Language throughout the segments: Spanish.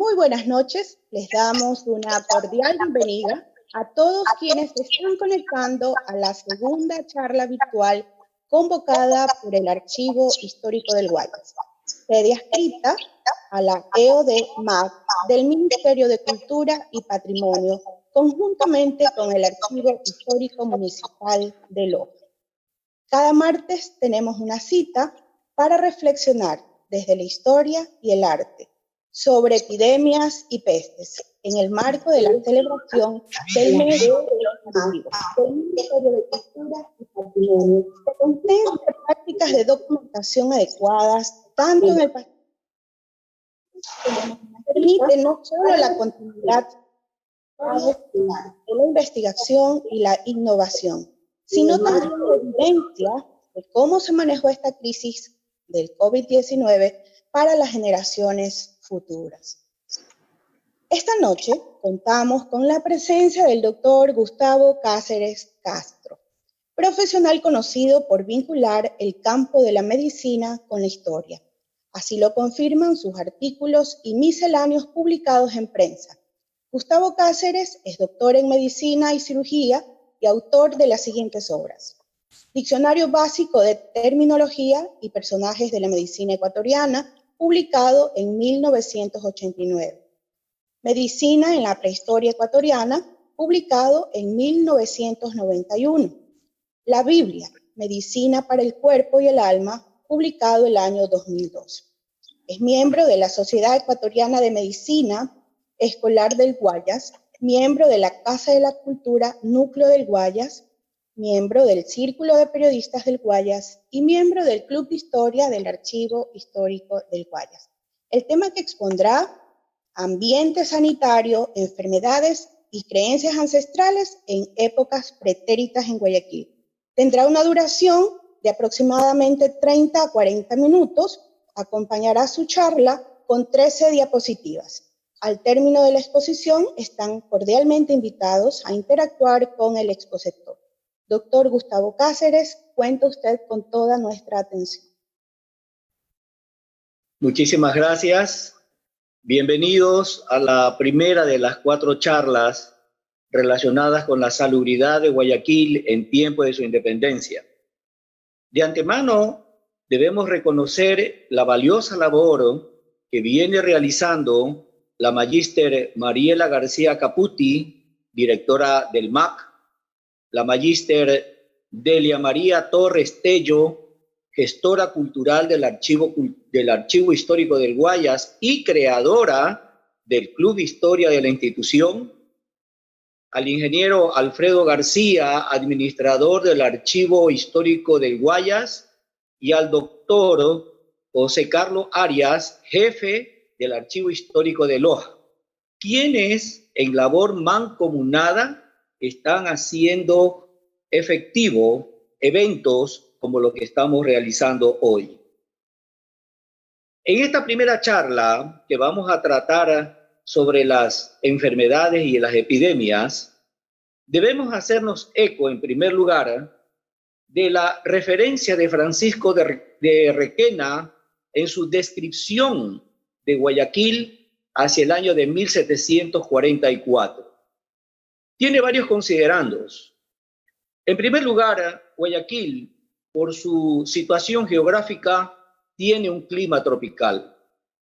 Muy buenas noches, les damos una cordial bienvenida a todos quienes se están conectando a la segunda charla virtual convocada por el Archivo Histórico del Guayas, sede adscrita a la EOD-MAC del Ministerio de Cultura y Patrimonio, conjuntamente con el Archivo Histórico Municipal de Loja. Cada martes tenemos una cita para reflexionar desde la historia y el arte sobre epidemias y pestes en el marco de la celebración del mes de del Ministerio de Cultura y Patrimonio, que contempla prácticas de documentación adecuadas tanto en el pasado como permite no solo la continuidad de la investigación y la innovación, sino también la evidencia de cómo se manejó esta crisis del COVID-19 para las generaciones futuras. Esta noche contamos con la presencia del doctor Gustavo Cáceres Castro, profesional conocido por vincular el campo de la medicina con la historia. Así lo confirman sus artículos y misceláneos publicados en prensa. Gustavo Cáceres es doctor en medicina y cirugía y autor de las siguientes obras: Diccionario básico de terminología y personajes de la medicina ecuatoriana, publicado en 1989. Medicina en la prehistoria ecuatoriana, publicado en 1991. La Biblia, Medicina para el cuerpo y el alma, publicado el año 2002. Es miembro de la Sociedad Ecuatoriana de Medicina Escolar del Guayas, miembro de la Casa de la Cultura Núcleo del Guayas, miembro del Círculo de Periodistas del Guayas y miembro del Club de Historia del Archivo Histórico del Guayas. El tema que expondrá: ambiente sanitario, enfermedades y creencias ancestrales en épocas pretéritas en Guayaquil. Tendrá una duración de aproximadamente 30 a 40 minutos. Acompañará su charla con 13 diapositivas. Al término de la exposición, están cordialmente invitados a interactuar con el expositor. Doctor Gustavo Cáceres, cuenta usted con toda nuestra atención. Muchísimas gracias. Bienvenidos a la primera de las 4 charlas relacionadas con la salubridad de Guayaquil en tiempo de su independencia. De antemano, debemos reconocer la valiosa labor que viene realizando la magíster Mariela García Caputi, directora del MAC, la magíster Delia María Torres Tello, gestora cultural del Archivo Histórico del Guayas y creadora del Club de Historia de la institución, al ingeniero Alfredo García, administrador del Archivo Histórico del Guayas, y al doctor José Carlos Arias, jefe del Archivo Histórico de Loja, quienes en labor mancomunada están haciendo efectivo eventos como lo que estamos realizando hoy. En esta primera charla que vamos a tratar sobre las enfermedades y las epidemias, debemos hacernos eco, en primer lugar, de la referencia de Francisco de Requena en su descripción de Guayaquil hacia el año de 1744. Tiene varios considerandos. En primer lugar, Guayaquil, por su situación geográfica, tiene un clima tropical.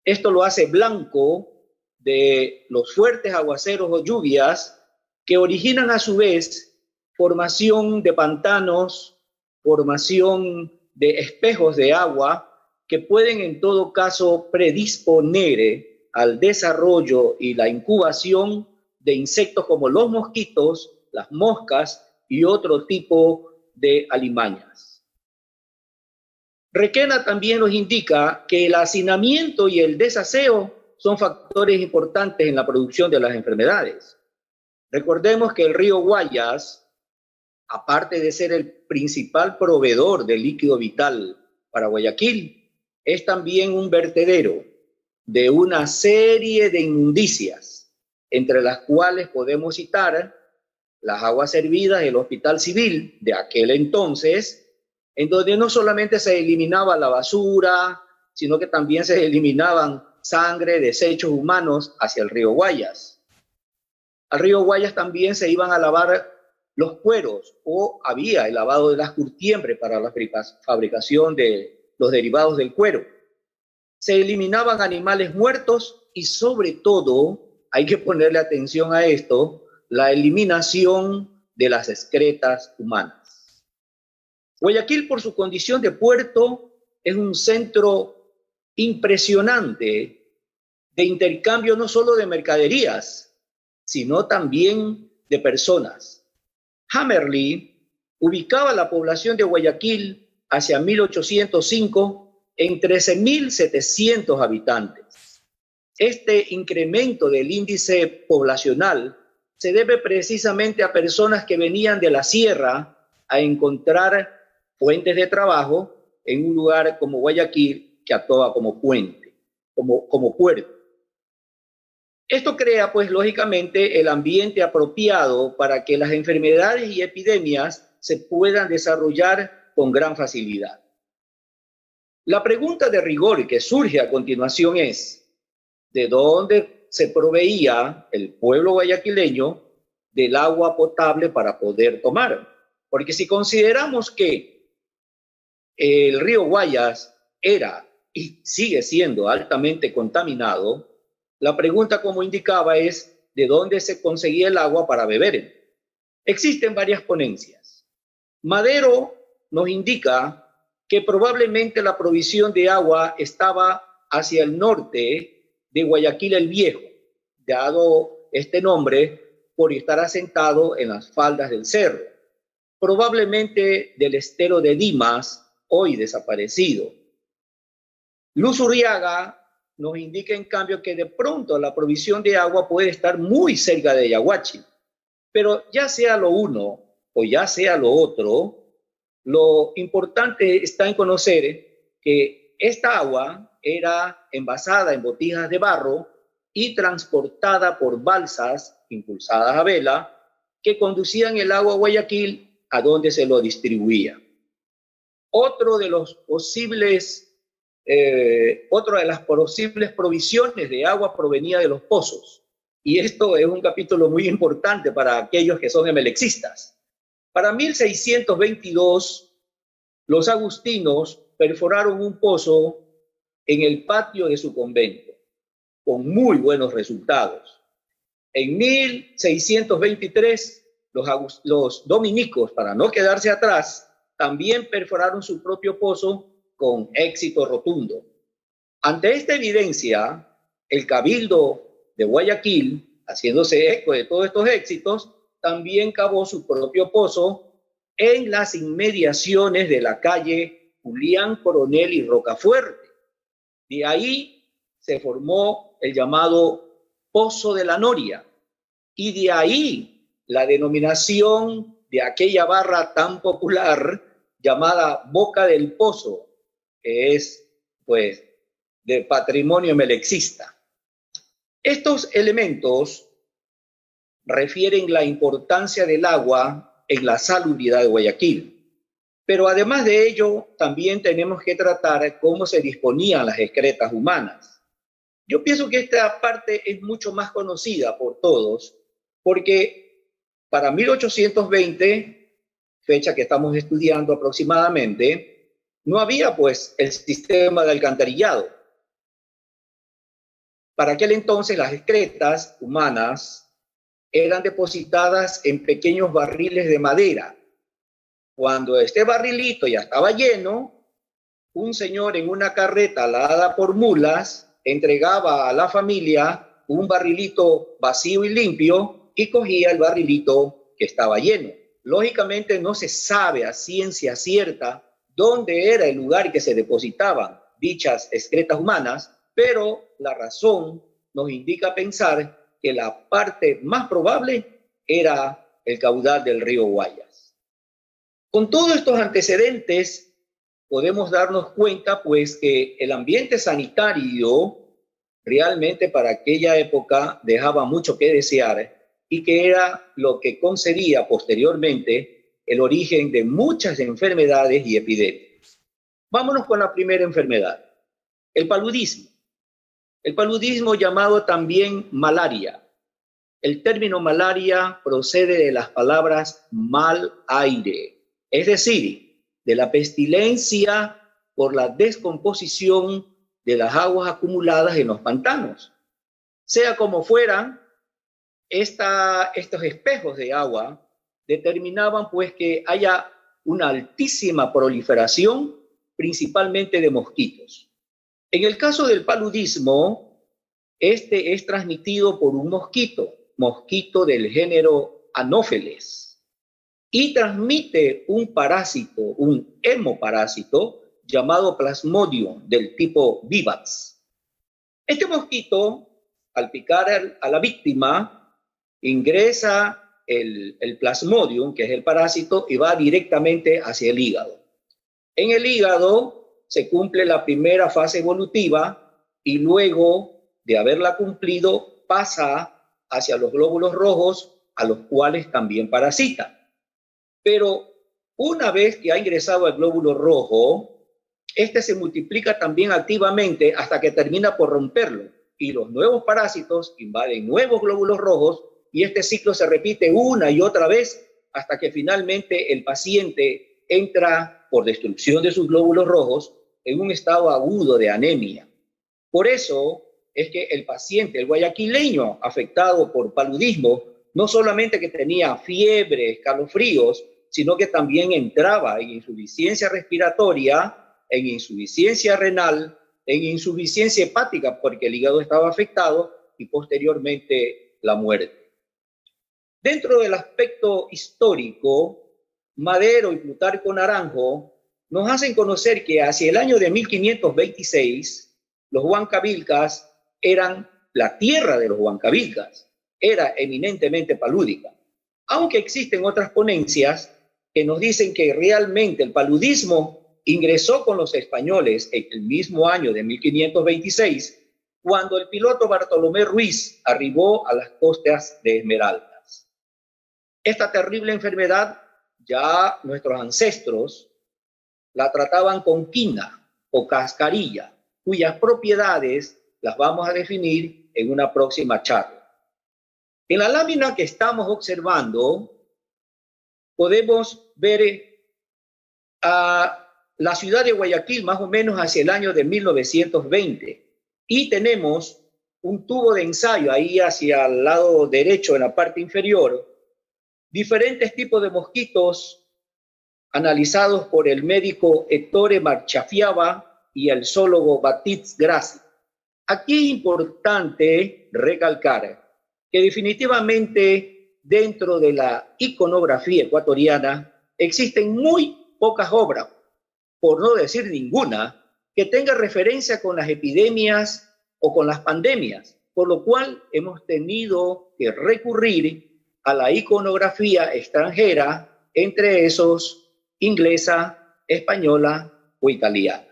Esto lo hace blanco de los fuertes aguaceros o lluvias que originan a su vez formación de pantanos, formación de espejos de agua que pueden en todo caso predisponer al desarrollo y la incubación de insectos como los mosquitos, las moscas y otro tipo de alimañas. Requena también nos indica que el hacinamiento y el desaseo son factores importantes en la producción de las enfermedades. Recordemos que el río Guayas, aparte de ser el principal proveedor de líquido vital para Guayaquil, es también un vertedero de una serie de inmundicias, entre las cuales podemos citar las aguas servidas del Hospital Civil de aquel entonces, en donde no solamente se eliminaba la basura, sino que también se eliminaban sangre, desechos humanos hacia el río Guayas. Al río Guayas también se iban a lavar los cueros, o había el lavado de las curtiembres para la fabricación de los derivados del cuero. Se eliminaban animales muertos y, sobre todo, hay que ponerle atención a esto, la eliminación de las excretas humanas. Guayaquil, por su condición de puerto, es un centro impresionante de intercambio no solo de mercaderías, sino también de personas. Hammerly ubicaba la población de Guayaquil hacia 1805 en 13.700 habitantes. Este incremento del índice poblacional se debe precisamente a personas que venían de la sierra a encontrar fuentes de trabajo en un lugar como Guayaquil, que actuaba como puente, como puerto. Esto crea, pues, lógicamente, el ambiente apropiado para que las enfermedades y epidemias se puedan desarrollar con gran facilidad. La pregunta de rigor que surge a continuación es, ¿de dónde se proveía el pueblo guayaquileño del agua potable para poder tomar? Porque si consideramos que el río Guayas era y sigue siendo altamente contaminado, la pregunta, como indicaba, es ¿de dónde se conseguía el agua para beber? Existen varias ponencias. Madero nos indica que probablemente la provisión de agua estaba hacia el norte de Guayaquil el Viejo, dado este nombre por estar asentado en las faldas del cerro, probablemente del estero de Dimas, hoy desaparecido. Luz Urriaga nos indica, en cambio, que de pronto la provisión de agua puede estar muy cerca de Yaguachi. Pero ya sea lo uno o ya sea lo otro, lo importante está en conocer que esta agua era envasada en botijas de barro y transportada por balsas impulsadas a vela que conducían el agua a Guayaquil, a donde se lo distribuía. Otra de las posibles provisiones de agua provenía de los pozos. Y esto es un capítulo muy importante para aquellos que son emelexistas. Para 1622, los agustinos perforaron un pozo en el patio de su convento, con muy buenos resultados. En 1623, los dominicos, para no quedarse atrás, también perforaron su propio pozo con éxito rotundo. Ante esta evidencia, el Cabildo de Guayaquil, haciéndose eco de todos estos éxitos, también cavó su propio pozo en las inmediaciones de la calle Julián Coronel y Rocafuerte. De ahí se formó el llamado Pozo de la Noria, y de ahí la denominación de aquella barra tan popular llamada Boca del Pozo, que es, pues, de patrimonio melexista. Estos elementos refieren la importancia del agua en la salubridad de Guayaquil. Pero además de ello, también tenemos que tratar cómo se disponían las excretas humanas. Yo pienso que esta parte es mucho más conocida por todos, porque para 1820, fecha que estamos estudiando aproximadamente, no había, pues, el sistema de alcantarillado. Para aquel entonces, las excretas humanas eran depositadas en pequeños barriles de madera. Cuando este barrilito ya estaba lleno, un señor en una carreta alada por mulas entregaba a la familia un barrilito vacío y limpio y cogía el barrilito que estaba lleno. Lógicamente no se sabe a ciencia cierta dónde era el lugar que se depositaban dichas excretas humanas, pero la razón nos indica pensar que la parte más probable era el caudal del río Guayas. Con todos estos antecedentes, podemos darnos cuenta, pues, que el ambiente sanitario realmente para aquella época dejaba mucho que desear y que era lo que concedía posteriormente el origen de muchas enfermedades y epidemias. Vámonos con la primera enfermedad, el paludismo. El paludismo, llamado también malaria. El término malaria procede de las palabras mal aire, es decir, de la pestilencia por la descomposición de las aguas acumuladas en los pantanos. Sea como fuera, estos espejos de agua determinaban pues que haya una altísima proliferación, principalmente de mosquitos. En el caso del paludismo, este es transmitido por un mosquito del género Anopheles, y transmite un parásito, un hemoparásito llamado Plasmodium del tipo Vivax. Este mosquito, al picar a la víctima, ingresa el Plasmodium, que es el parásito, y va directamente hacia el hígado. En el hígado se cumple la primera fase evolutiva y luego de haberla cumplido pasa hacia los glóbulos rojos, a los cuales también parasita. Pero una vez que ha ingresado al glóbulo rojo, este se multiplica también activamente hasta que termina por romperlo, y los nuevos parásitos invaden nuevos glóbulos rojos, y este ciclo se repite una y otra vez hasta que finalmente el paciente entra, por destrucción de sus glóbulos rojos, en un estado agudo de anemia. Por eso es que el paciente, el guayaquileño afectado por paludismo, no solamente que tenía fiebre, escalofríos, sino que también entraba en insuficiencia respiratoria, en insuficiencia renal, en insuficiencia hepática porque el hígado estaba afectado, y posteriormente la muerte. Dentro del aspecto histórico, Madero y Plutarco Naranjo nos hacen conocer que hacia el año de 1526 los huancavilcas eran la tierra de los huancavilcas, era eminentemente palúdica, aunque existen otras ponencias que nos dicen que realmente el paludismo ingresó con los españoles en el mismo año de 1526, cuando el piloto Bartolomé Ruiz arribó a las costas de Esmeraldas. Esta terrible enfermedad, ya nuestros ancestros la trataban con quina o cascarilla, cuyas propiedades las vamos a definir en una próxima charla. En la lámina que estamos observando, podemos ver a la ciudad de Guayaquil más o menos hacia el año de 1920, y tenemos un tubo de ensayo ahí hacia el lado derecho en la parte inferior, diferentes tipos de mosquitos analizados por el médico Ettore Marchafiaba y el zoólogo Baptiste Grassi. Aquí es importante recalcar que definitivamente dentro de la iconografía ecuatoriana existen muy pocas obras, por no decir ninguna, que tenga referencia con las epidemias o con las pandemias, por lo cual hemos tenido que recurrir a la iconografía extranjera, entre esos inglesa, española o italiana.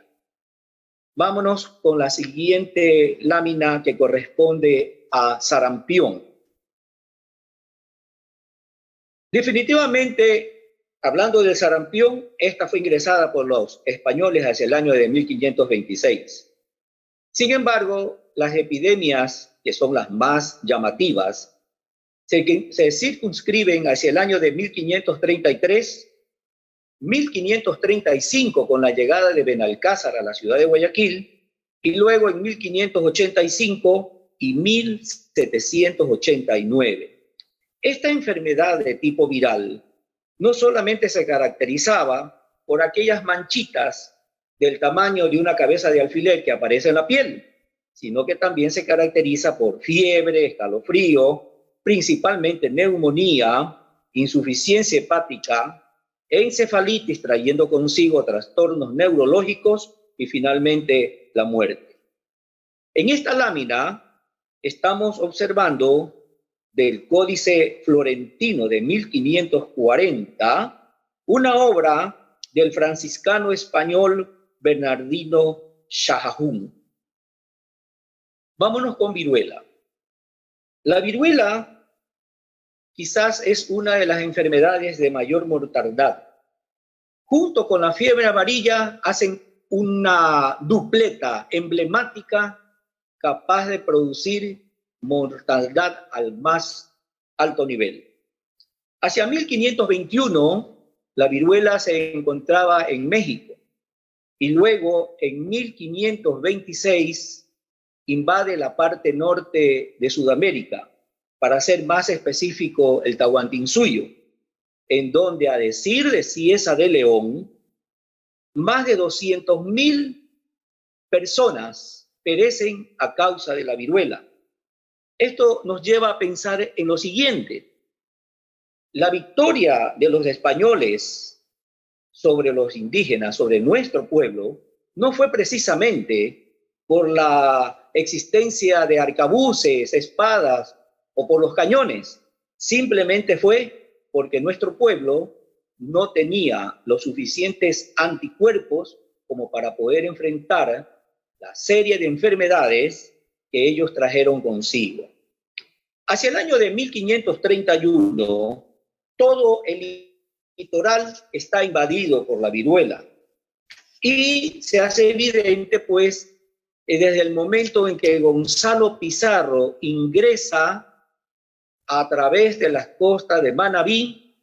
Vámonos con la siguiente lámina, que corresponde a sarampión. Definitivamente, hablando del sarampión, esta fue ingresada por los españoles hacia el año de 1526. Sin embargo, las epidemias, que son las más llamativas, se circunscriben hacia el año de 1533, 1535 con la llegada de Benalcázar a la ciudad de Guayaquil, y luego en 1585 y 1789. Esta enfermedad de tipo viral no solamente se caracterizaba por aquellas manchitas del tamaño de una cabeza de alfiler que aparece en la piel, sino que también se caracteriza por fiebre, escalofrío, principalmente neumonía, insuficiencia hepática, encefalitis trayendo consigo trastornos neurológicos y finalmente la muerte. En esta lámina estamos observando del Códice Florentino de 1540, una obra del franciscano español Bernardino Sahagún. Vámonos con viruela. La viruela quizás es una de las enfermedades de mayor mortalidad. Junto con la fiebre amarilla hacen una dupleta emblemática capaz de producir mortalidad al más alto nivel. Hacia 1521, la viruela se encontraba en México y luego en 1526 invade la parte norte de Sudamérica, para ser más específico el Tahuantinsuyo, en donde, a decir de Cieza de León, más de 200.000 personas perecen a causa de la viruela. Esto nos lleva a pensar en lo siguiente: la victoria de los españoles sobre los indígenas, sobre nuestro pueblo, no fue precisamente por la existencia de arcabuces, espadas o por los cañones. Simplemente fue porque nuestro pueblo no tenía los suficientes anticuerpos como para poder enfrentar la serie de enfermedades que ellos trajeron consigo. Hacia el año de 1531, todo el litoral está invadido por la viruela y se hace evidente, pues, desde el momento en que Gonzalo Pizarro ingresa a través de las costas de Manabí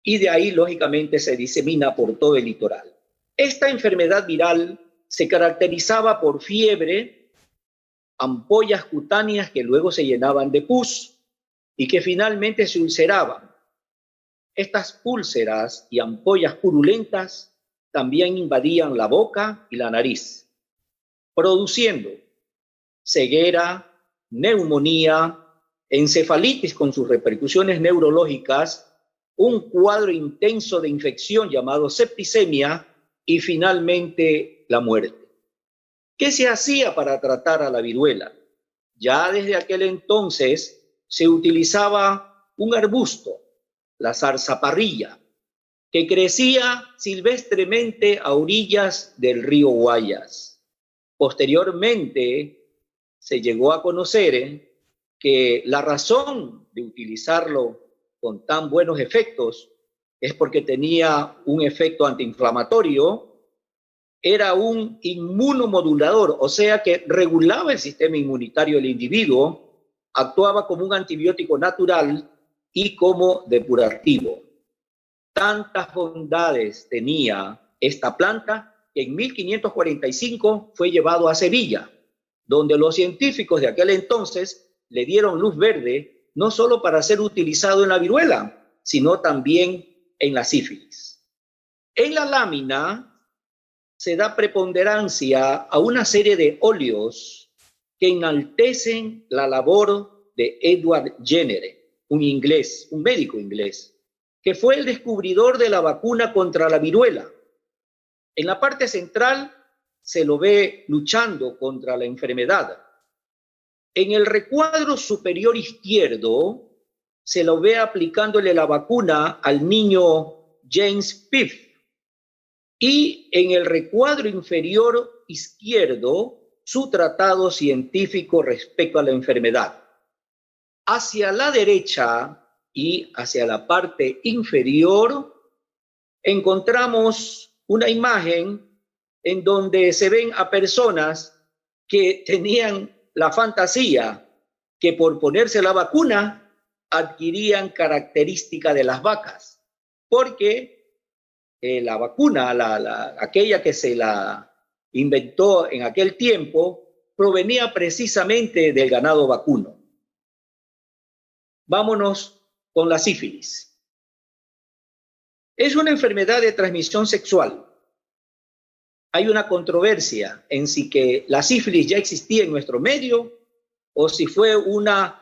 y de ahí, lógicamente, se disemina por todo el litoral. Esta enfermedad viral se caracterizaba por fiebre, ampollas cutáneas que luego se llenaban de pus y que finalmente se ulceraban. Estas úlceras y ampollas purulentas también invadían la boca y la nariz, produciendo ceguera, neumonía, encefalitis con sus repercusiones neurológicas, un cuadro intenso de infección llamado septicemia y finalmente la muerte. ¿Qué se hacía para tratar a la viruela? Ya desde aquel entonces se utilizaba un arbusto, la zarzaparrilla, que crecía silvestremente a orillas del río Guayas. Posteriormente se llegó a conocer que la razón de utilizarlo con tan buenos efectos es porque tenía un efecto antiinflamatorio, era un inmunomodulador, o sea que regulaba el sistema inmunitario del individuo, actuaba como un antibiótico natural y como depurativo. Tantas bondades tenía esta planta que en 1545 fue llevado a Sevilla, donde los científicos de aquel entonces le dieron luz verde no solo para ser utilizado en la viruela, sino también en la sífilis. En la lámina se da preponderancia a una serie de óleos que enaltecen la labor de Edward Jenner, un inglés, un médico inglés, que fue el descubridor de la vacuna contra la viruela. En la parte central se lo ve luchando contra la enfermedad. En el recuadro superior izquierdo se lo ve aplicándole la vacuna al niño James Piff. Y en el recuadro inferior izquierdo, su tratado científico respecto a la enfermedad. Hacia la derecha y hacia la parte inferior encontramos una imagen en donde se ven a personas que tenían la fantasía que por ponerse la vacuna adquirían característica de las vacas, porque la vacuna, aquella que se la inventó en aquel tiempo, provenía precisamente del ganado vacuno. Vámonos con la sífilis. Es una enfermedad de transmisión sexual. Hay una controversia en si que la sífilis ya existía en nuestro medio o si fue una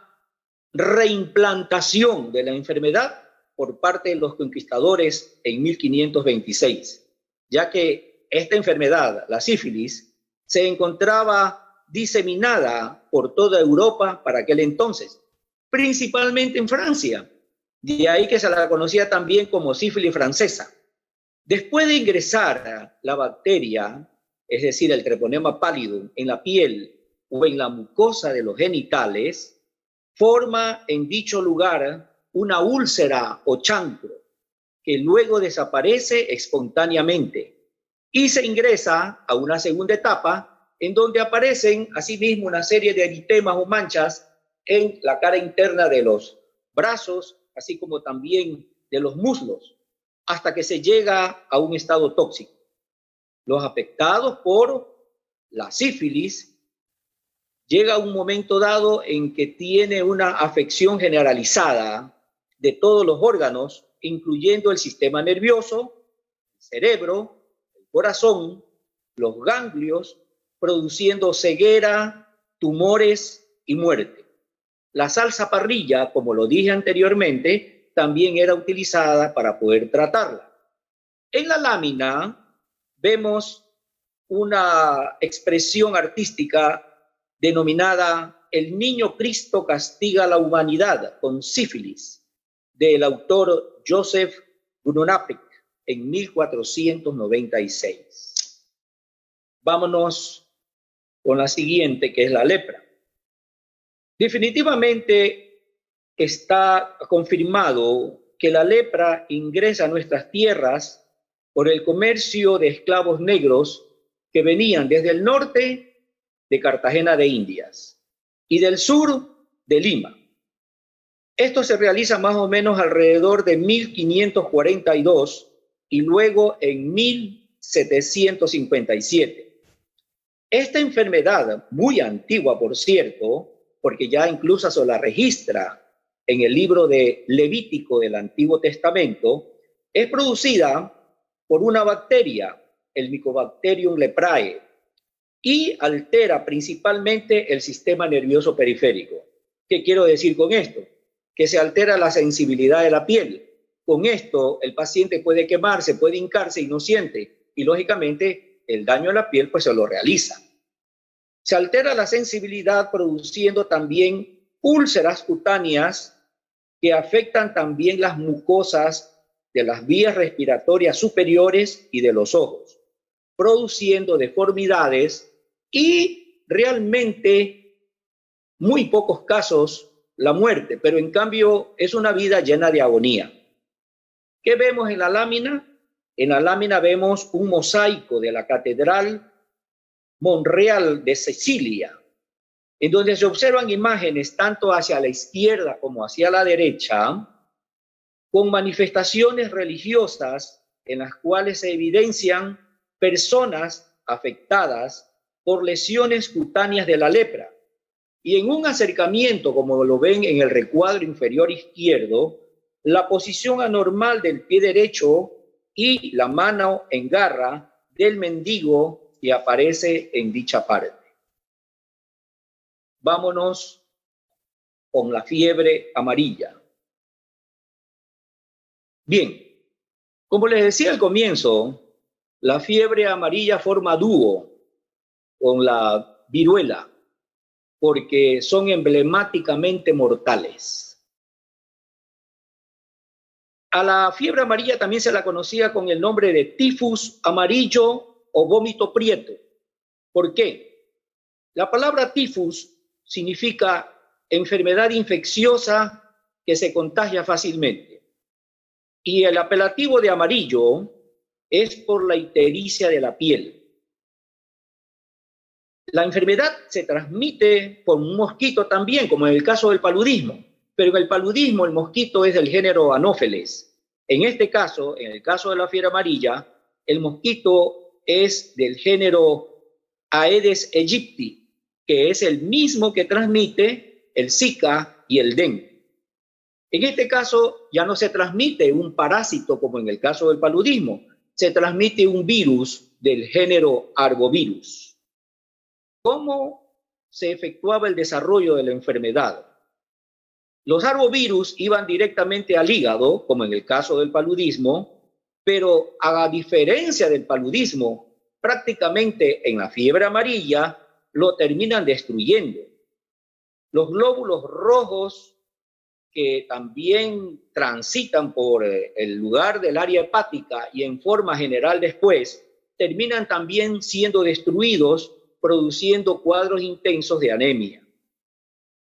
reimplantación de la enfermedad por parte de los conquistadores en 1526, ya que esta enfermedad, la sífilis, se encontraba diseminada por toda Europa para aquel entonces, principalmente en Francia. De ahí que se la conocía también como sífilis francesa. Después de ingresar la bacteria, es decir, el treponema pallidum, en la piel o en la mucosa de los genitales, forma en dicho lugar una úlcera o chancro que luego desaparece espontáneamente y se ingresa a una segunda etapa en donde aparecen asimismo una serie de eritemas o manchas en la cara interna de los brazos, así como también de los muslos, hasta que se llega a un estado tóxico. Los afectados por la sífilis llega a un momento dado en que tiene una afección generalizada de todos los órganos, incluyendo el sistema nervioso, el cerebro, el corazón, los ganglios, produciendo ceguera, tumores y muerte. La salsa parrilla, como lo dije anteriormente, también era utilizada para poder tratarla. En la lámina vemos una expresión artística denominada El Niño Cristo castiga a la humanidad con sífilis, del autor Joseph Gununapik en 1496. Vámonos con la siguiente, que es la lepra. Definitivamente está confirmado que la lepra ingresa a nuestras tierras por el comercio de esclavos negros que venían desde el norte de Cartagena de Indias y del sur de Lima. Esto se realiza más o menos alrededor de 1542 y luego en 1757. Esta enfermedad, muy antigua por cierto, porque ya incluso se la registra en el libro de Levítico del Antiguo Testamento, es producida por una bacteria, el Mycobacterium leprae, y altera principalmente el sistema nervioso periférico. ¿Qué quiero decir con esto? Que se altera la sensibilidad de la piel. Con esto, el paciente puede quemarse, puede hincarse y no siente. Y lógicamente, el daño a la piel pues se lo realiza. Se altera la sensibilidad produciendo también úlceras cutáneas que afectan también las mucosas de las vías respiratorias superiores y de los ojos, produciendo deformidades y realmente muy pocos casos la muerte, pero en cambio es una vida llena de agonía. ¿Qué vemos en la lámina? En la lámina vemos un mosaico de la Catedral Monreal de Sicilia, en donde se observan imágenes tanto hacia la izquierda como hacia la derecha, con manifestaciones religiosas en las cuales se evidencian personas afectadas por lesiones cutáneas de la lepra. Y en un acercamiento, como lo ven en el recuadro inferior izquierdo, la posición anormal del pie derecho y la mano en garra del mendigo que aparece en dicha parte. Vámonos con la fiebre amarilla. Bien, como les decía al comienzo, la fiebre amarilla forma dúo con la viruela porque son emblemáticamente mortales. A la fiebre amarilla también se la conocía con el nombre de tifus amarillo o vómito prieto. ¿Por qué? La palabra tifus significa enfermedad infecciosa que se contagia fácilmente. Y el apelativo de amarillo es por la ictericia de la piel. La enfermedad se transmite por un mosquito también, como en el caso del paludismo. Pero en el paludismo el mosquito es del género Anopheles. En este caso, en el caso de la fiebre amarilla, el mosquito es del género Aedes aegypti, que es el mismo que transmite el Zika y el dengue. En este caso ya no se transmite un parásito como en el caso del paludismo, se transmite un virus del género Arbovirus. ¿Cómo se efectuaba el desarrollo de la enfermedad? Los arbovirus iban directamente al hígado, como en el caso del paludismo, pero a diferencia del paludismo, prácticamente en la fiebre amarilla lo terminan destruyendo. Los glóbulos rojos que también transitan por el lugar del área hepática y en forma general después, terminan también siendo destruidos, produciendo cuadros intensos de anemia.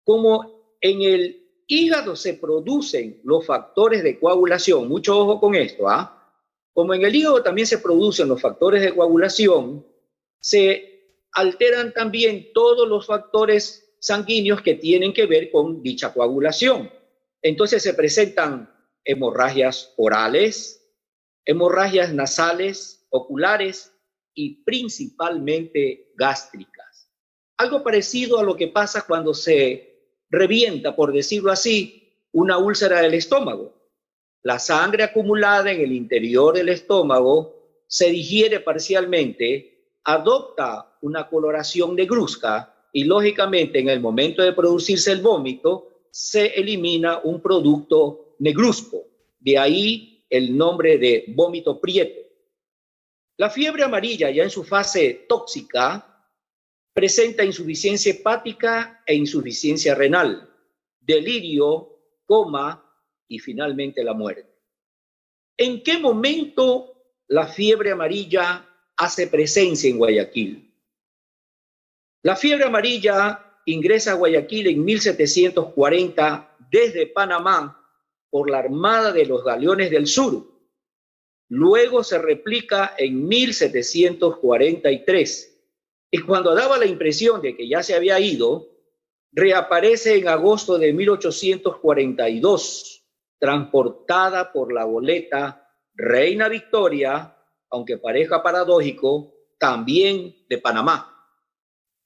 Como en el hígado se producen los factores de coagulación, mucho ojo con esto, como en el hígado también se producen los factores de coagulación, se alteran también todos los factores sanguíneos que tienen que ver con dicha coagulación. Entonces se presentan hemorragias orales, hemorragias nasales, oculares y principalmente gástricas. Algo parecido a lo que pasa cuando se revienta, por decirlo así, una úlcera del estómago. La sangre acumulada en el interior del estómago se digiere parcialmente, adopta una coloración negruzca y lógicamente en el momento de producirse el vómito se elimina un producto negruzco. De ahí el nombre de vómito prieto. La fiebre amarilla, ya en su fase tóxica, presenta insuficiencia hepática e insuficiencia renal, delirio, coma y finalmente la muerte. ¿En qué momento la fiebre amarilla hace presencia en Guayaquil? La fiebre amarilla ingresa a Guayaquil en 1740 desde Panamá por la Armada de los Galeones del Sur. Luego se replica en 1743. Y cuando daba la impresión de que ya se había ido, reaparece en agosto de 1842, transportada por la goleta Reina Victoria, aunque parezca paradójico, también de Panamá.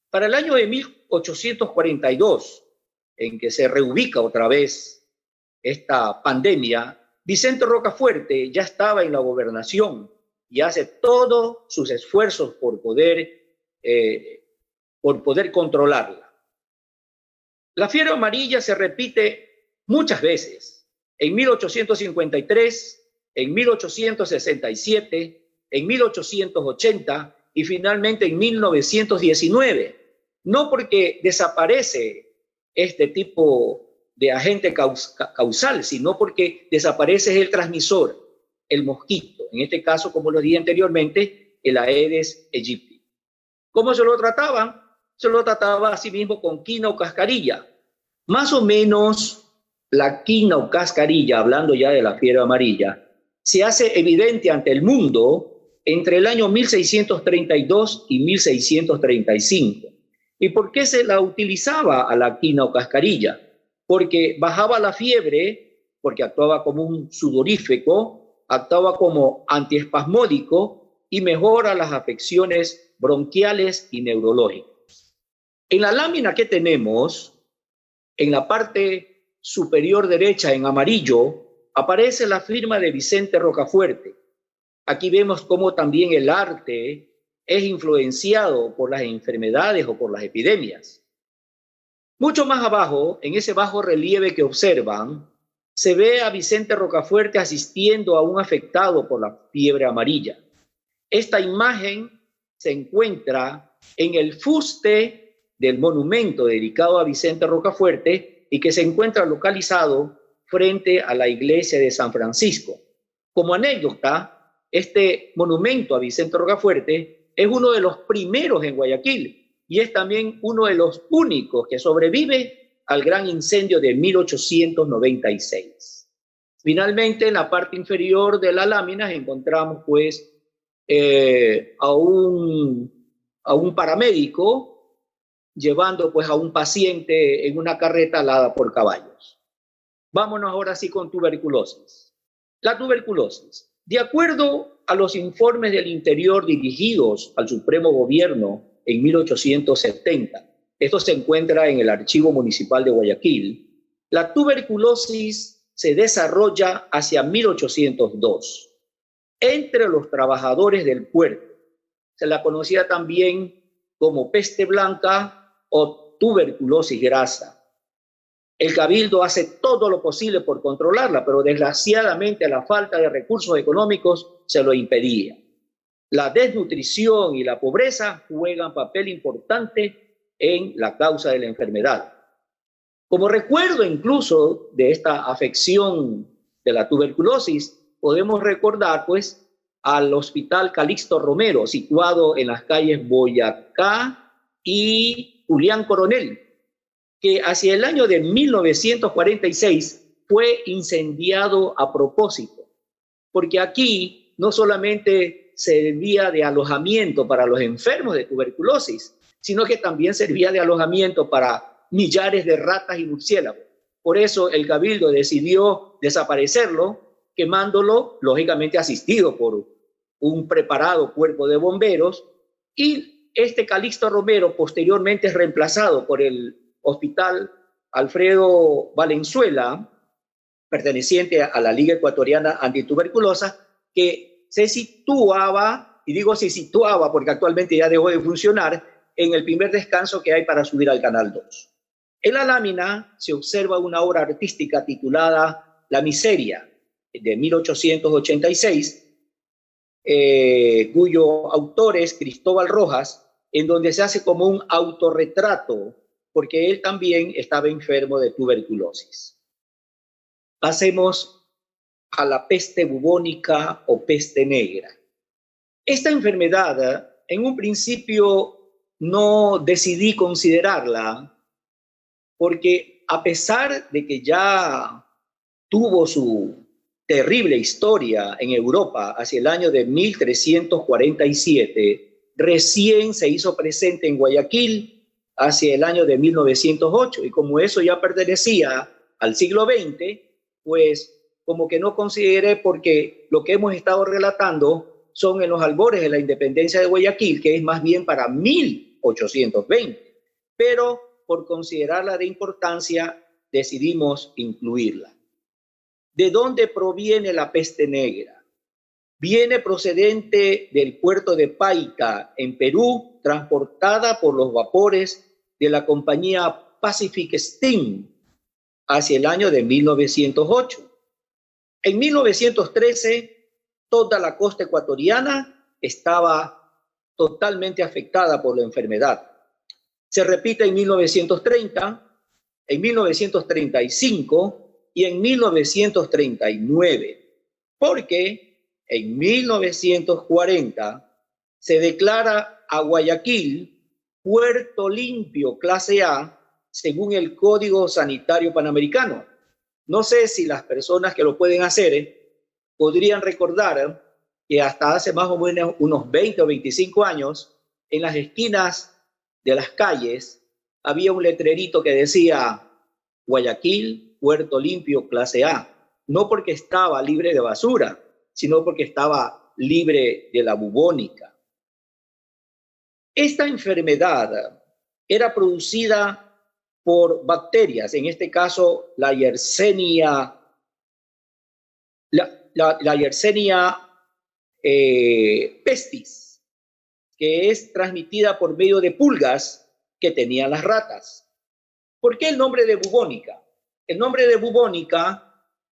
Para el año de 1842, en que se reubica otra vez esta pandemia, Vicente Rocafuerte ya estaba en la gobernación y hace todos sus esfuerzos por poder controlarla. La fiebre amarilla se repite muchas veces, en 1853, en 1867, en 1880 y finalmente en 1919. No porque desaparece este tipo de agente causal, sino porque desaparece el transmisor, el mosquito. En este caso, como lo dije anteriormente, el Aedes aegypti. ¿Cómo se lo trataban? Se lo trataba así mismo con quina o cascarilla. Más o menos la quina o cascarilla, hablando ya de la fiebre amarilla, se hace evidente ante el mundo entre el año 1632 y 1635. ¿Y por qué se la utilizaba a la quina o cascarilla? Porque bajaba la fiebre, porque actuaba como un sudorífico, actuaba como antiespasmódico y mejora las afecciones bronquiales y neurológicas. En la lámina que tenemos, en la parte superior derecha en amarillo, aparece la firma de Vicente Rocafuerte. Aquí vemos cómo también el arte es influenciado por las enfermedades o por las epidemias. Mucho más abajo, en ese bajo relieve que observan, se ve a Vicente Rocafuerte asistiendo a un afectado por la fiebre amarilla. Esta imagen se encuentra en el fuste del monumento dedicado a Vicente Rocafuerte y que se encuentra localizado frente a la iglesia de San Francisco. Como anécdota, este monumento a Vicente Rocafuerte es uno de los primeros en Guayaquil y es también uno de los únicos que sobrevive al gran incendio de 1896. Finalmente, en la parte inferior de la lámina encontramos pues a un paramédico llevando pues a un paciente en una carreta alada por caballos. Vámonos ahora sí con tuberculosis. La tuberculosis, de acuerdo a los informes del Interior dirigidos al Supremo Gobierno en 1870, esto se encuentra en el Archivo Municipal de Guayaquil, la tuberculosis se desarrolla hacia 1802 entre los trabajadores del puerto. Se la conocía también como peste blanca o tuberculosis grasa. El Cabildo hace todo lo posible por controlarla, pero desgraciadamente la falta de recursos económicos se lo impedía. La desnutrición y la pobreza juegan papel importante en la causa de la enfermedad. Como recuerdo incluso de esta afección de la tuberculosis, podemos recordar pues al Hospital Calixto Romero, situado en las calles Boyacá y Julián Coronel, que hacia el año de 1946 fue incendiado a propósito, porque aquí no solamente servía de alojamiento para los enfermos de tuberculosis, sino que también servía de alojamiento para millares de ratas y murciélagos. Por eso el Cabildo decidió desaparecerlo, quemándolo, lógicamente asistido por un preparado cuerpo de bomberos, y este Calixto Romero posteriormente es reemplazado por el Hospital Alfredo Valenzuela, perteneciente a la Liga Ecuatoriana Antituberculosa, que se situaba, y digo se situaba porque actualmente ya dejó de funcionar, en el primer descanso que hay para subir al Canal 2. En la lámina se observa una obra artística titulada La Miseria, de 1886, cuyo autor es Cristóbal Rojas, en donde se hace como un autorretrato, porque él también estaba enfermo de tuberculosis. Pasemos a la peste bubónica o peste negra. Esta enfermedad, en un principio no decidí considerarla, porque a pesar de que ya tuvo su terrible historia en Europa hacia el año de 1347, recién se hizo presente en Guayaquil hacia el año de 1908, y como eso ya pertenecía al siglo XX, pues como que no consideré, porque lo que hemos estado relatando son en los albores de la independencia de Guayaquil, que es más bien para 1820, pero por considerarla de importancia decidimos incluirla. ¿De dónde proviene la peste negra? Viene procedente del puerto de Paita, en Perú, transportada por los vapores de la compañía Pacific Steam hacia el año de 1908. En 1913, toda la costa ecuatoriana estaba totalmente afectada por la enfermedad. Se repite en 1930, en 1935 y en 1939, porque en 1940 se declara a Guayaquil puerto limpio clase A según el Código Sanitario Panamericano. No sé si las personas que lo pueden hacer podrían recordar que hasta hace más o menos unos 20 o 25 años, en las esquinas de las calles había un letrerito que decía Guayaquil, puerto limpio clase A, no porque estaba libre de basura, sino porque estaba libre de la bubónica. Esta enfermedad era producida por bacterias, en este caso la Yersinia pestis, que es transmitida por medio de pulgas que tenían las ratas. ¿Por qué el nombre de bubónica? El nombre de bubónica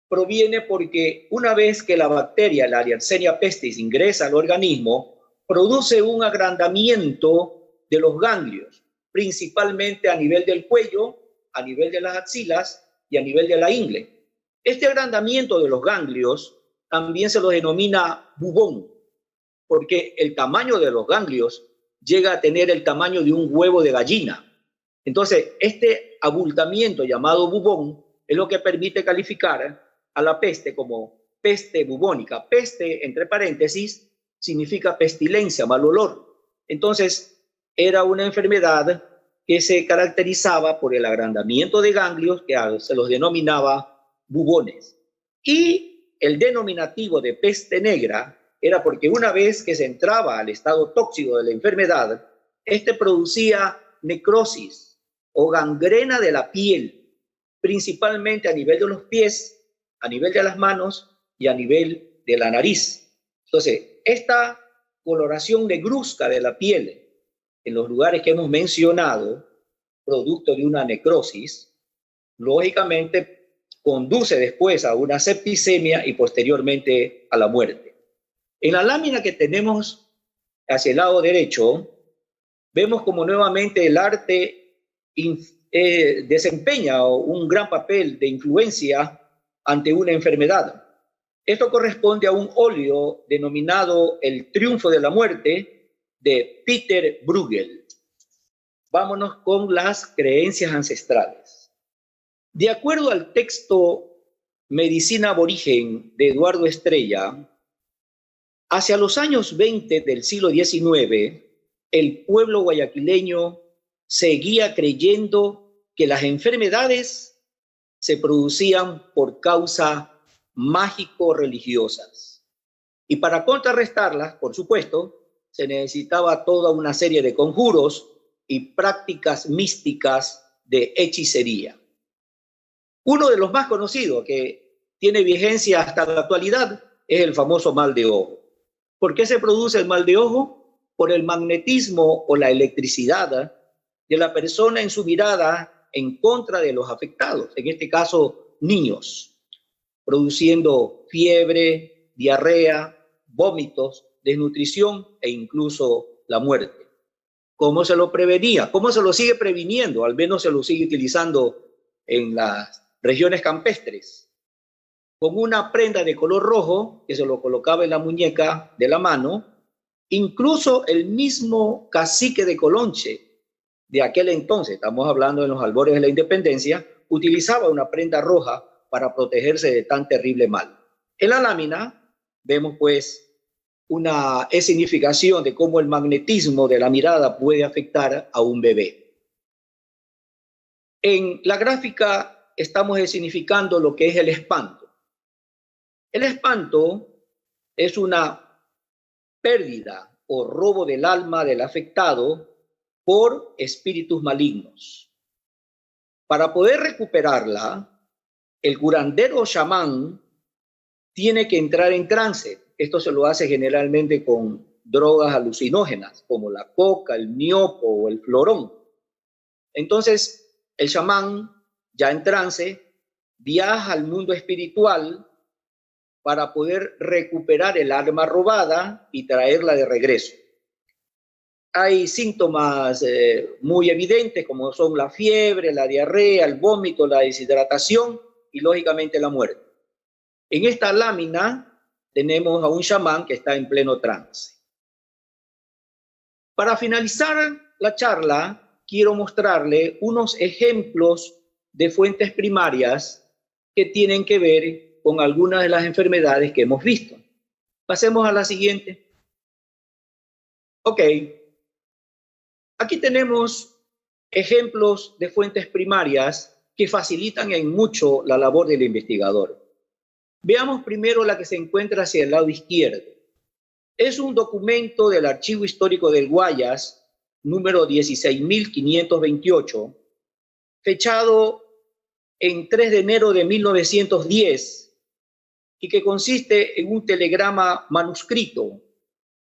proviene porque una vez que la bacteria, la Yersinia pestis, ingresa al organismo, produce un agrandamiento de los ganglios, principalmente a nivel del cuello, a nivel de las axilas y a nivel de la ingle. Este agrandamiento de los ganglios también se lo denomina bubón, porque el tamaño de los ganglios llega a tener el tamaño de un huevo de gallina. Entonces, este abultamiento llamado bubón es lo que permite calificar a la peste como peste bubónica. Peste, entre paréntesis, significa pestilencia, mal olor. Entonces, era una enfermedad que se caracterizaba por el agrandamiento de ganglios, que se los denominaba bubones. Y el denominativo de peste negra era porque una vez que se entraba al estado tóxico de la enfermedad, este producía necrosis o gangrena de la piel, principalmente a nivel de los pies, a nivel de las manos y a nivel de la nariz. Entonces, esta coloración negruzca de la piel en los lugares que hemos mencionado, producto de una necrosis, lógicamente conduce después a una septicemia y posteriormente a la muerte. En la lámina que tenemos hacia el lado derecho, vemos como nuevamente el arte desempeña un gran papel de influencia ante una enfermedad. Esto corresponde a un óleo denominado El Triunfo de la Muerte de Peter Bruegel. Vámonos con las creencias ancestrales. De acuerdo al texto Medicina Aborigen de Eduardo Estrella, hacia los años 20 del siglo XIX, el pueblo guayaquileño seguía creyendo que las enfermedades se producían por causas mágico-religiosas. Y para contrarrestarlas, por supuesto, se necesitaba toda una serie de conjuros y prácticas místicas de hechicería. Uno de los más conocidos, que tiene vigencia hasta la actualidad, es el famoso mal de ojo. ¿Por qué se produce el mal de ojo? Por el magnetismo o la electricidad de la persona en su mirada en contra de los afectados, en este caso niños, produciendo fiebre, diarrea, vómitos, desnutrición e incluso la muerte. ¿Cómo se lo prevenía? ¿Cómo se lo sigue previniendo? Al menos se lo sigue utilizando en las regiones campestres. Con una prenda de color rojo que se lo colocaba en la muñeca de la mano, incluso el mismo cacique de Colonche de aquel entonces, estamos hablando de los albores de la independencia, utilizaba una prenda roja para protegerse de tan terrible mal. En la lámina vemos pues una escenificación de cómo el magnetismo de la mirada puede afectar a un bebé. En la gráfica estamos escenificando lo que es el espanto. El espanto es una pérdida o robo del alma del afectado por espíritus malignos. Para poder recuperarla, el curandero chamán tiene que entrar en trance. Esto se lo hace generalmente con drogas alucinógenas, como la coca, el miopo o el florón. Entonces, el chamán, ya en trance, viaja al mundo espiritual para poder recuperar el alma robada y traerla de regreso. Hay síntomas muy evidentes, como son la fiebre, la diarrea, el vómito, la deshidratación y, lógicamente, la muerte. En esta lámina tenemos a un chamán que está en pleno trance. Para finalizar la charla, quiero mostrarle unos ejemplos de fuentes primarias que tienen que ver con algunas de las enfermedades que hemos visto. Pasemos a la siguiente. Ok. Aquí tenemos ejemplos de fuentes primarias que facilitan en mucho la labor del investigador. Veamos primero la que se encuentra hacia el lado izquierdo. Es un documento del Archivo Histórico del Guayas, número 16.528, fechado en 3 de enero de 1910 y que consiste en un telegrama manuscrito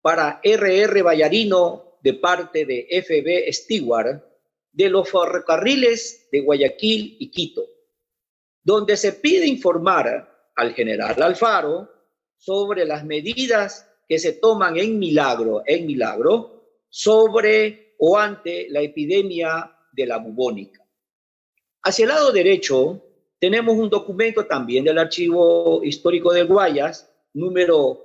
para R.R. Vallarino de parte de F.B. Stewart de los ferrocarriles de Guayaquil y Quito, donde se pide informar al general Alfaro sobre las medidas que se toman en Milagro sobre o ante la epidemia de la bubónica. Hacia el lado derecho tenemos un documento también del Archivo Histórico del Guayas, número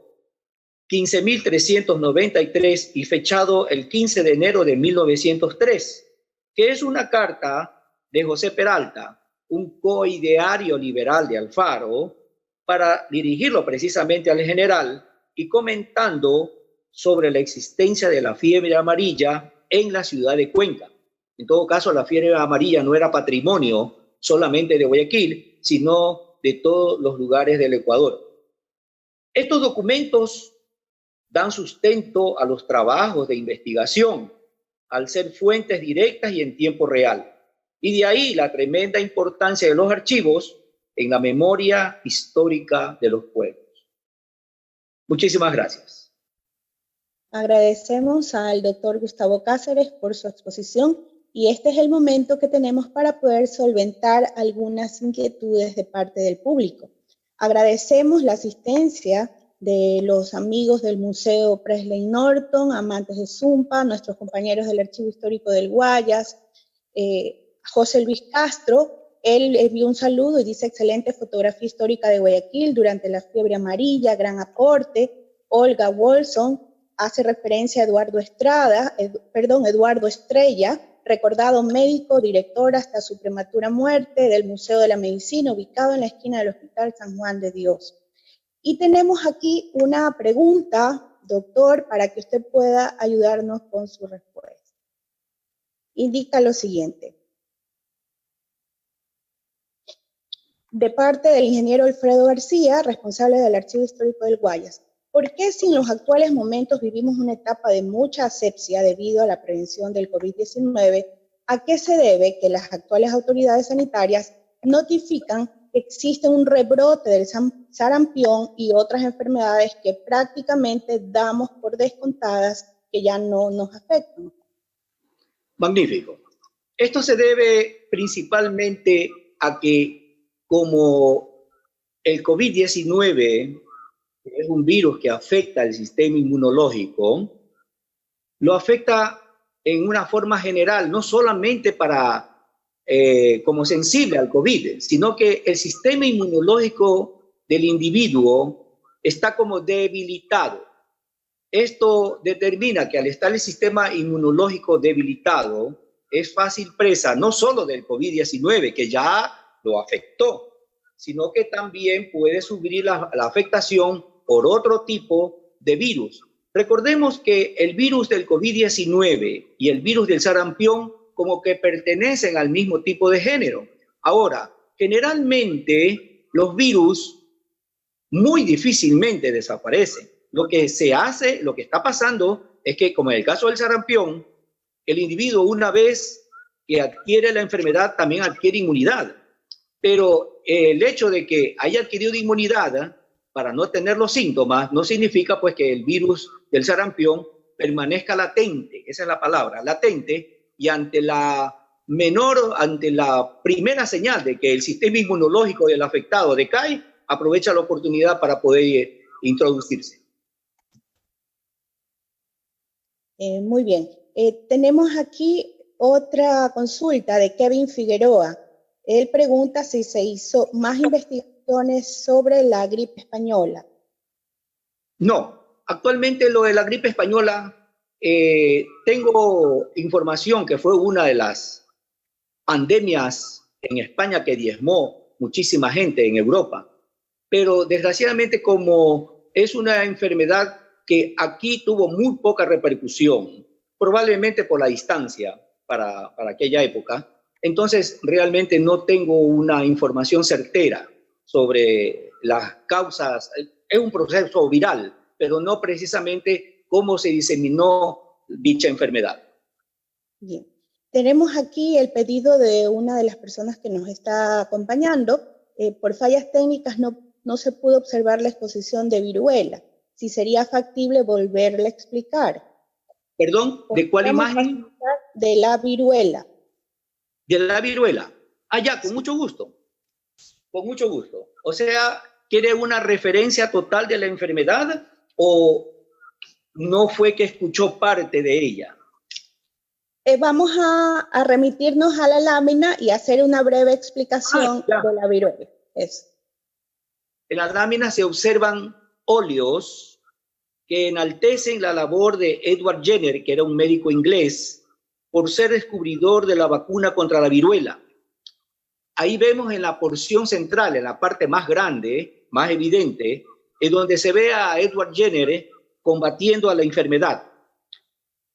15.393 y fechado el 15 de enero de 1903, que es una carta de José Peralta, un coideario liberal de Alfaro, para dirigirlo precisamente al general y comentando sobre la existencia de la fiebre amarilla en la ciudad de Cuenca. En todo caso, la fiebre amarilla no era patrimonio solamente de Guayaquil, sino de todos los lugares del Ecuador. Estos documentos dan sustento a los trabajos de investigación, al ser fuentes directas y en tiempo real. Y de ahí la tremenda importancia de los archivos en la memoria histórica de los pueblos. Muchísimas gracias. Agradecemos al doctor Gustavo Cáceres por su exposición y este es el momento que tenemos para poder solventar algunas inquietudes de parte del público. Agradecemos la asistencia de los amigos del Museo Presley Norton, amantes de Zumpa, nuestros compañeros del Archivo Histórico del Guayas, José Luis Castro. Él envió un saludo y dice: excelente fotografía histórica de Guayaquil durante la fiebre amarilla, gran aporte. Olga Wolson hace referencia a Eduardo Estrella, recordado médico, director hasta su prematura muerte del Museo de la Medicina, ubicado en la esquina del Hospital San Juan de Dios. Y tenemos aquí una pregunta doctor, para que usted pueda ayudarnos con su respuesta. Indica lo siguiente. De parte del ingeniero Alfredo García, responsable del Archivo Histórico del Guayas. ¿Por qué si en los actuales momentos vivimos una etapa de mucha asepsia debido a la prevención del COVID-19, a qué se debe que las actuales autoridades sanitarias notifican que existe un rebrote del sarampión y otras enfermedades que prácticamente damos por descontadas que ya no nos afectan? Magnífico. Esto se debe principalmente a que como el COVID-19 es un virus que afecta el sistema inmunológico, lo afecta en una forma general, no solamente como sensible al COVID, sino que el sistema inmunológico del individuo está como debilitado. Esto determina que al estar el sistema inmunológico debilitado, es fácil presa no solo del COVID-19, que ya lo afectó, sino que también puede sufrir la afectación por otro tipo de virus. Recordemos que el virus del COVID-19 y el virus del sarampión como que pertenecen al mismo tipo de género. Ahora, generalmente los virus muy difícilmente desaparecen. Lo que está pasando es que, como en el caso del sarampión, el individuo una vez que adquiere la enfermedad también adquiere inmunidad. Pero el hecho de que haya adquirido inmunidad para no tener los síntomas no significa pues que el virus del sarampión permanezca latente, esa es la palabra, latente, y ante la primera señal de que el sistema inmunológico del afectado decae, aprovecha la oportunidad para poder introducirse. Muy bien. Tenemos aquí otra consulta de Kevin Figueroa. Él pregunta si se hizo más investigaciones sobre la gripe española. No, actualmente lo de la gripe española, tengo información que fue una de las pandemias en España que diezmó muchísima gente en Europa, pero desgraciadamente como es una enfermedad que aquí tuvo muy poca repercusión, probablemente por la distancia para aquella época, entonces realmente no tengo una información certera sobre las causas. Es un proceso viral, pero no precisamente cómo se diseminó dicha enfermedad. Bien. Tenemos aquí el pedido de una de las personas que nos está acompañando. Por fallas técnicas no se pudo observar la exposición de viruela. Si sería factible volverle a explicar. Perdón, ¿de cuál imagen? De la viruela. De la viruela. Ya, con mucho gusto. Con mucho gusto. O sea, ¿quiere una referencia total de la enfermedad o no fue que escuchó parte de ella? Vamos a remitirnos a la lámina y hacer una breve explicación de la viruela. Eso. En la lámina se observan óleos que enaltecen la labor de Edward Jenner, que era un médico inglés, por ser descubridor de la vacuna contra la viruela. Ahí vemos en la porción central, en la parte más grande, más evidente, es donde se ve a Edward Jenner combatiendo a la enfermedad.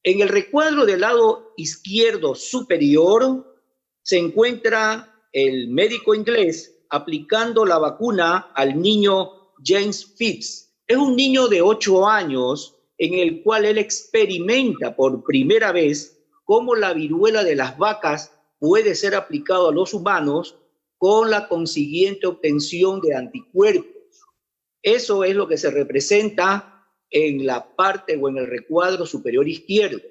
En el recuadro del lado izquierdo superior se encuentra el médico inglés aplicando la vacuna al niño James Phipps. Es un niño de 8 años en el cual él experimenta por primera vez cómo la viruela de las vacas puede ser aplicado a los humanos con la consiguiente obtención de anticuerpos. Eso es lo que se representa en la parte o en el recuadro superior izquierdo.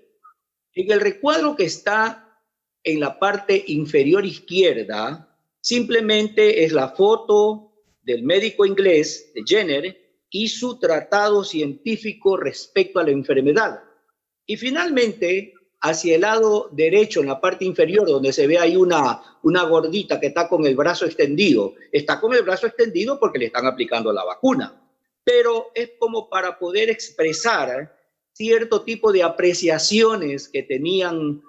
En el recuadro que está en la parte inferior izquierda, simplemente es la foto del médico inglés, de Jenner, y su tratado científico respecto a la enfermedad. Y finalmente, hacia el lado derecho, en la parte inferior, donde se ve ahí una gordita que está con el brazo extendido. Está con el brazo extendido porque le están aplicando la vacuna. Pero es como para poder expresar cierto tipo de apreciaciones que tenían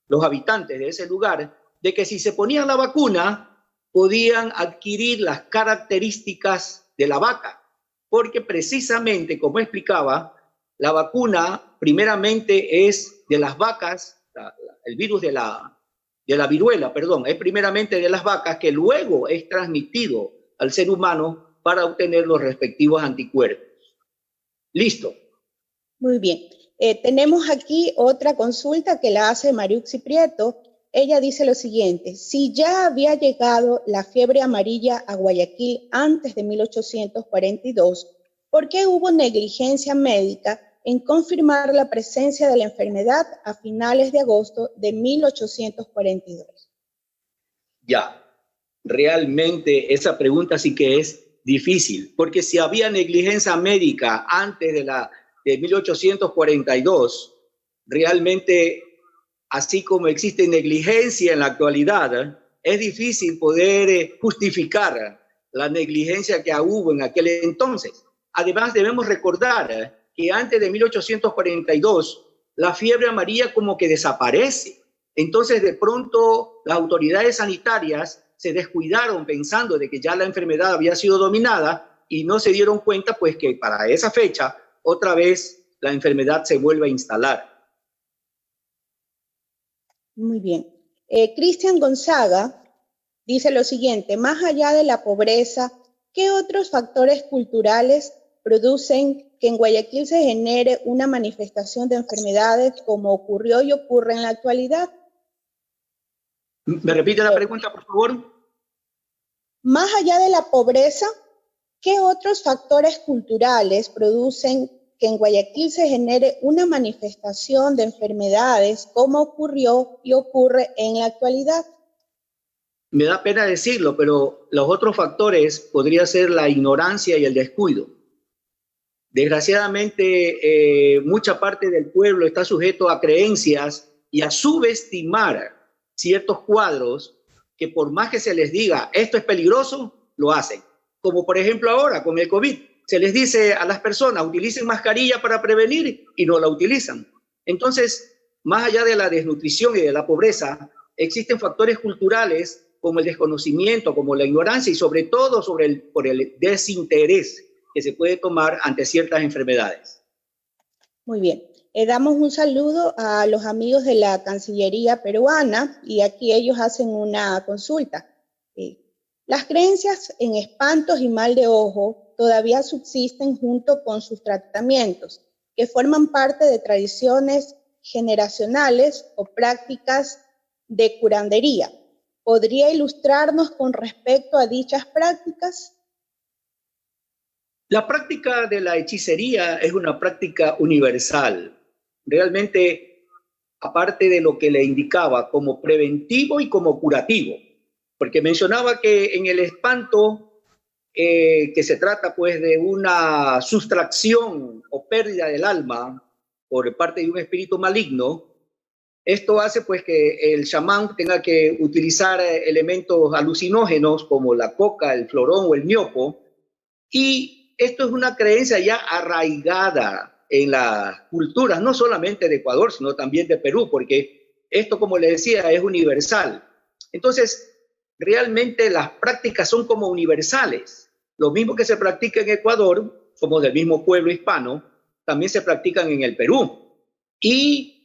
los habitantes de ese lugar, de que si se ponían la vacuna, podían adquirir las características de la vaca. porque precisamente, como explicaba, la vacuna primeramente es de las vacas, el virus de la viruela, perdón, es primeramente de las vacas que luego es transmitido al ser humano para obtener los respectivos anticuerpos. Listo. Muy bien. Tenemos aquí otra consulta que la hace Mariuxi Prieto. Ella dice lo siguiente: si ya había llegado la fiebre amarilla a Guayaquil antes de 1842, ¿por qué hubo negligencia médica en confirmar la presencia de la enfermedad a finales de agosto de 1842? Ya, realmente esa pregunta sí que es difícil, porque si había negligencia médica antes de 1842, realmente, así como existe negligencia en la actualidad, es difícil poder justificar la negligencia que hubo en aquel entonces. Además, debemos recordar que antes de 1842, la fiebre amarilla como que desaparece. Entonces, de pronto, las autoridades sanitarias se descuidaron pensando de que ya la enfermedad había sido dominada y no se dieron cuenta, pues, que para esa fecha, otra vez, la enfermedad se vuelve a instalar. Muy bien. Cristian Gonzaga dice lo siguiente: más allá de la pobreza, ¿qué otros factores culturales producen que en Guayaquil se genere una manifestación de enfermedades como ocurrió y ocurre en la actualidad? ¿Me repite la pregunta, por favor? Más allá de la pobreza, ¿qué otros factores culturales producen que en Guayaquil se genere una manifestación de enfermedades como ocurrió y ocurre en la actualidad? Me da pena decirlo, pero los otros factores podría ser la ignorancia y el descuido. Desgraciadamente, mucha parte del pueblo está sujeto a creencias y a subestimar ciertos cuadros que por más que se les diga esto es peligroso, lo hacen. Como por ejemplo ahora con el COVID, se les dice a las personas utilicen mascarilla para prevenir y no la utilizan. Entonces, más allá de la desnutrición y de la pobreza, existen factores culturales como el desconocimiento, como la ignorancia y sobre todo por el desinterés que se puede tomar ante ciertas enfermedades. Muy bien. Damos un saludo a los amigos de la Cancillería peruana y aquí ellos hacen una consulta. Las creencias en espantos y mal de ojo todavía subsisten junto con sus tratamientos, que forman parte de tradiciones generacionales o prácticas de curandería. ¿Podría ilustrarnos con respecto a dichas prácticas? La práctica de la hechicería es una práctica universal. Realmente, aparte de lo que le indicaba como preventivo y como curativo, porque mencionaba que en el espanto, que se trata pues de una sustracción o pérdida del alma por parte de un espíritu maligno, esto hace pues que el chamán tenga que utilizar elementos alucinógenos como la coca, el florón o el miopo, y esto es una creencia ya arraigada en las culturas, no solamente de Ecuador, sino también de Perú, porque esto, como le decía, es universal. Entonces, realmente las prácticas son como universales. Lo mismo que se practica en Ecuador, somos del mismo pueblo hispano, también se practican en el Perú. Y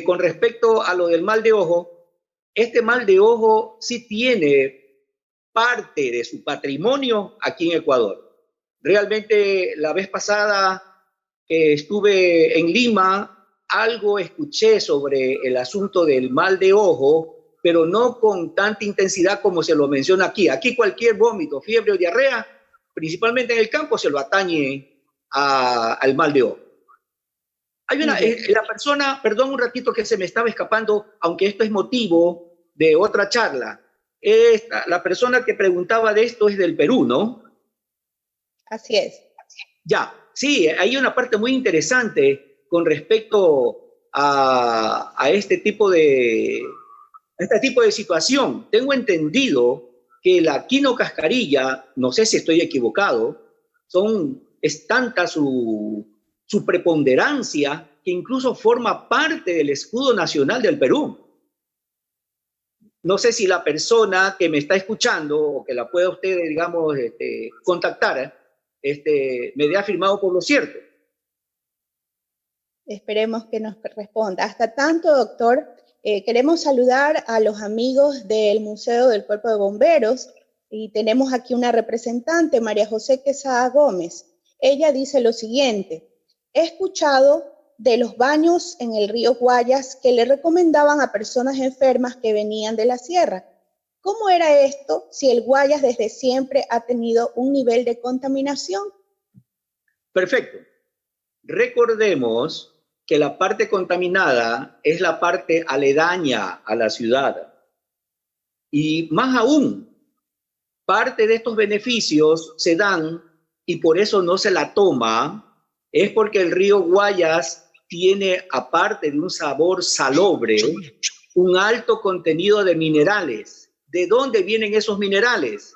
con respecto a lo del mal de ojo, este mal de ojo sí tiene parte de su patrimonio aquí en Ecuador. Realmente la vez pasada que estuve en Lima, algo escuché sobre el asunto del mal de ojo, pero no con tanta intensidad como se lo menciona aquí. Aquí cualquier vómito, fiebre o diarrea, principalmente en el campo, se lo atañe al mal de ojo. Hay la persona, perdón un ratito que se me estaba escapando, aunque esto es motivo de otra charla. La persona que preguntaba de esto es del Perú, ¿no? Así es. Ya, sí, hay una parte muy interesante con respecto a este tipo de situación. Tengo entendido que la quino cascarilla, no sé si estoy equivocado, es tanta su preponderancia que incluso forma parte del escudo nacional del Perú. No sé si la persona que me está escuchando o que la pueda usted, digamos, contactar, me dé afirmado por lo cierto. Esperemos que nos responda. Hasta tanto, doctor, queremos saludar a los amigos del Museo del Cuerpo de Bomberos y tenemos aquí una representante, María José Quesada Gómez. Ella dice lo siguiente: he escuchado de los baños en el río Guayas que le recomendaban a personas enfermas que venían de la sierra. ¿Cómo era esto si el Guayas desde siempre ha tenido un nivel de contaminación? Perfecto. Recordemos que la parte contaminada es la parte aledaña a la ciudad. Y más aún, parte de estos beneficios se dan, y por eso no se la toma, es porque el río Guayas tiene, aparte de un sabor salobre, un alto contenido de minerales. ¿De dónde vienen esos minerales?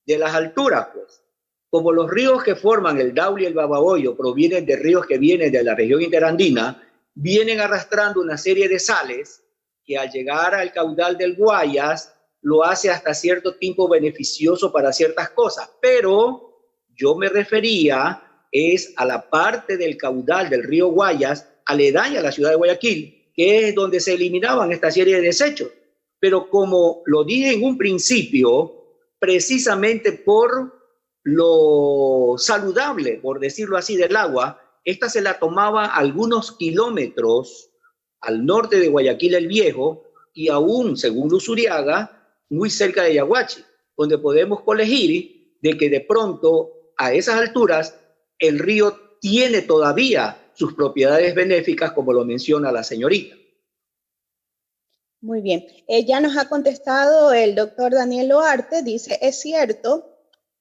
De las alturas, pues. Como los ríos que forman el Daule y el Babahoyo provienen de ríos que vienen de la región interandina, vienen arrastrando una serie de sales que al llegar al caudal del Guayas lo hace hasta cierto tiempo beneficioso para ciertas cosas. Pero yo me refería es a la parte del caudal del río Guayas aledaña a la ciudad de Guayaquil, que es donde se eliminaban esta serie de desechos. Pero como lo dije en un principio, precisamente por lo saludable, por decirlo así, del agua, esta se la tomaba algunos kilómetros al norte de Guayaquil el Viejo y aún, según Usuriaga, muy cerca de Yaguachi, donde podemos colegir de que de pronto a esas alturas el río tiene todavía sus propiedades benéficas, como lo menciona la señorita. Muy bien. Ya nos ha contestado el doctor Daniel Loarte, dice, es cierto,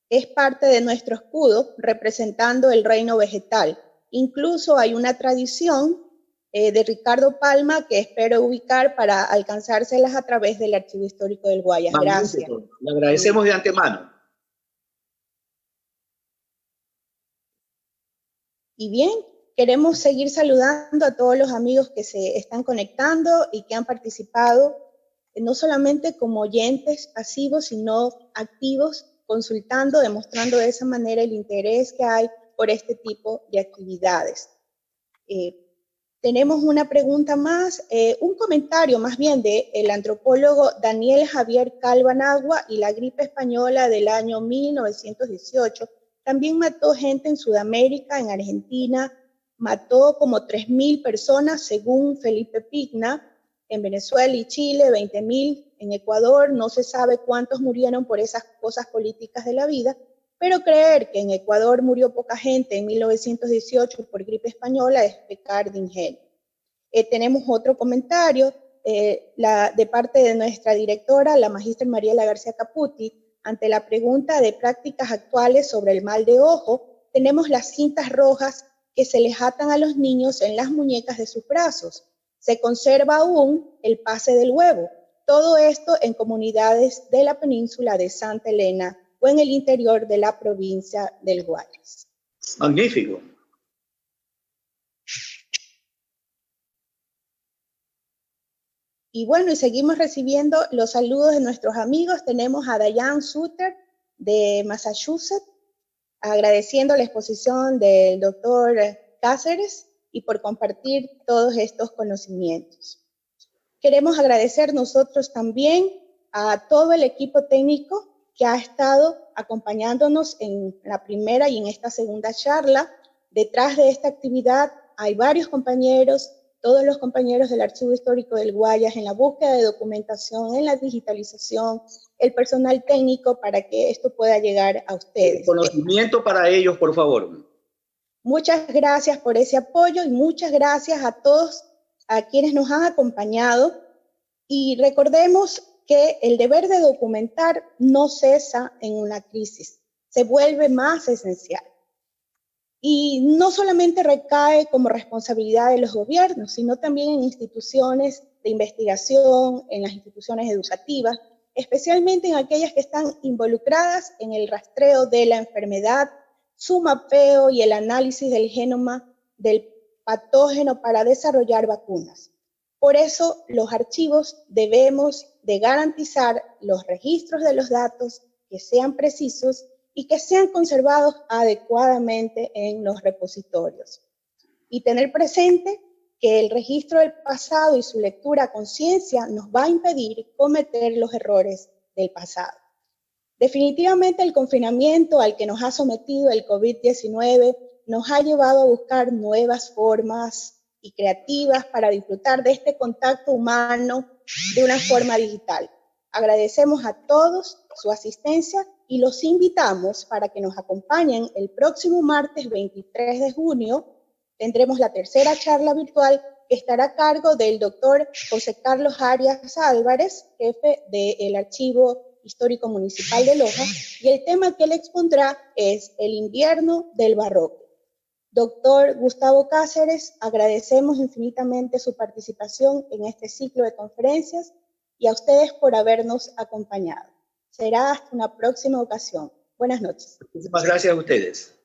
es parte de nuestro escudo representando el reino vegetal. Incluso hay una tradición de Ricardo Palma que espero ubicar para alcanzárselas a través del Archivo Histórico del Guayas. Gracias. Le agradecemos de antemano. Y bien, queremos seguir saludando a todos los amigos que se están conectando y que han participado, no solamente como oyentes pasivos, sino activos, consultando, demostrando de esa manera el interés que hay por este tipo de actividades. Tenemos una pregunta más, un comentario más bien del antropólogo Daniel Javier Calvanagua y la gripe española del año 1918 también mató gente en Sudamérica, en Argentina, mató como 3.000 personas según Felipe Pigna, en Venezuela y Chile, 20.000 en Ecuador, no se sabe cuántos murieron por esas cosas políticas de la vida, pero creer que en Ecuador murió poca gente en 1918 por gripe española es pecar de ingenuo. Tenemos otro comentario de parte de nuestra directora, la magíster Mariela García Caputi, ante la pregunta de prácticas actuales sobre el mal de ojo, tenemos las cintas rojas que se les atan a los niños en las muñecas de sus brazos. Se conserva aún el pase del huevo. Todo esto en comunidades de la península de Santa Elena o en el interior de la provincia del Guayas. Magnífico. Y bueno, y seguimos recibiendo los saludos de nuestros amigos. Tenemos a Diane Suter de Massachusetts, agradeciendo la exposición del doctor Cáceres y por compartir todos estos conocimientos. Queremos agradecer nosotros también a todo el equipo técnico que ha estado acompañándonos en la primera y en esta segunda charla. Detrás de esta actividad hay varios compañeros, todos los compañeros del Archivo Histórico del Guayas en la búsqueda de documentación, en la digitalización, el personal técnico para que esto pueda llegar a ustedes. Conocimiento para ellos, por favor. Muchas gracias por ese apoyo y muchas gracias a todos a quienes nos han acompañado. Y recordemos que el deber de documentar no cesa en una crisis, se vuelve más esencial. Y no solamente recae como responsabilidad de los gobiernos, sino también en instituciones de investigación, en las instituciones educativas, especialmente en aquellas que están involucradas en el rastreo de la enfermedad, su mapeo y el análisis del genoma del patógeno para desarrollar vacunas. Por eso, los archivos debemos de garantizar los registros de los datos que sean precisos y que sean conservados adecuadamente en los repositorios. Y tener presente que el registro del pasado y su lectura a conciencia nos va a impedir cometer los errores del pasado. Definitivamente el confinamiento al que nos ha sometido el COVID-19 nos ha llevado a buscar nuevas formas y creativas para disfrutar de este contacto humano de una forma digital. Agradecemos a todos su asistencia y los invitamos para que nos acompañen el próximo martes 23 de junio. Tendremos la tercera charla virtual que estará a cargo del doctor José Carlos Arias Álvarez, jefe del Archivo Histórico Municipal de Loja, y el tema que él expondrá es el invierno del barroco. Doctor Gustavo Cáceres, agradecemos infinitamente su participación en este ciclo de conferencias y a ustedes por habernos acompañado. Será hasta una próxima ocasión. Buenas noches. Muchísimas gracias a ustedes.